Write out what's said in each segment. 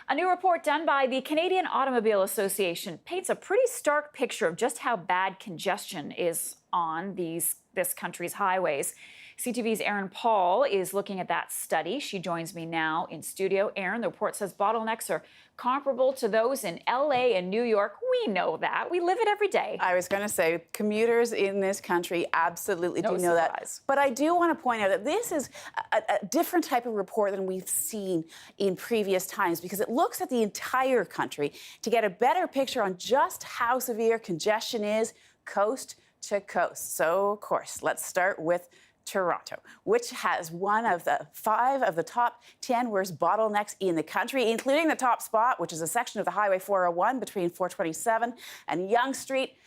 A new report done by the Canadian Automobile Association paints a pretty stark picture of just how bad congestion is on this country's highways. CTV's Erin Paul is looking at that study. She joins me now in studio. Erin, the report says bottlenecks are comparable to those in LA and New York. We know that. We live it every day. I was going to say, commuters in this country absolutely do know that. But I do want to point out that this is a different type of report than we've seen in previous times, because it looks at the entire country to get a better picture on just how severe congestion is coast to coast. So, of course, let's start with Toronto, which has one of the 5 of the top 10 worst bottlenecks in the country, including the top spot, which is a section of the Highway 401 between 427 and Yonge Street.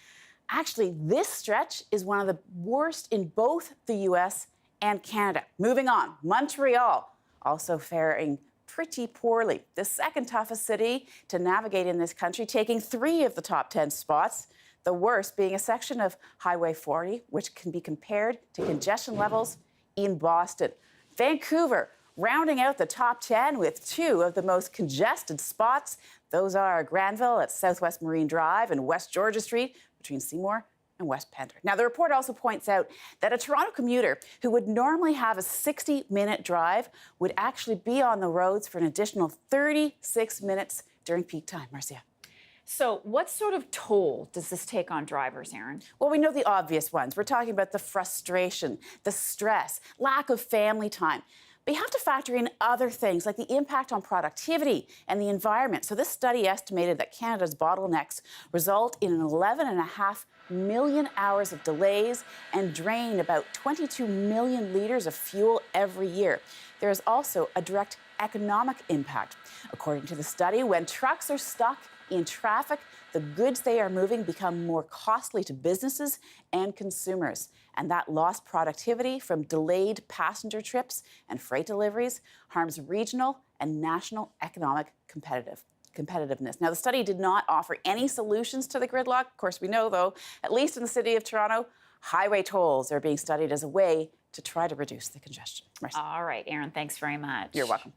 Actually, this stretch is one of the worst in both the US and Canada. Moving on, Montreal, also faring pretty poorly. The second toughest city to navigate in this country, taking 3 of the top 10 spots. The worst being a section of Highway 40, which can be compared to congestion levels in Boston. Vancouver, rounding out the top 10 with 2 of the most congested spots. Those are Granville at Southwest Marine Drive and West Georgia Street between Seymour and West Pender. Now, the report also points out that a Toronto commuter who would normally have a 60-minute drive would actually be on the roads for an additional 36 minutes during peak time. Marcia. So what sort of toll does this take on drivers, Erin? Well, we know the obvious ones. We're talking about the frustration, the stress, lack of family time. But you have to factor in other things like the impact on productivity and the environment. So this study estimated that Canada's bottlenecks result in 11.5 million hours of delays and drain about 22 million litres of fuel every year. There is also a direct economic impact. According to the study, when trucks are stuck in traffic, the goods they are moving become more costly to businesses and consumers. And that lost productivity from delayed passenger trips and freight deliveries harms regional and national economic competitiveness. Now, the study did not offer any solutions to the gridlock. Of course, we know, though, at least in the city of Toronto, highway tolls are being studied as a way to try to reduce the congestion. All right, Erin, thanks very much. You're welcome.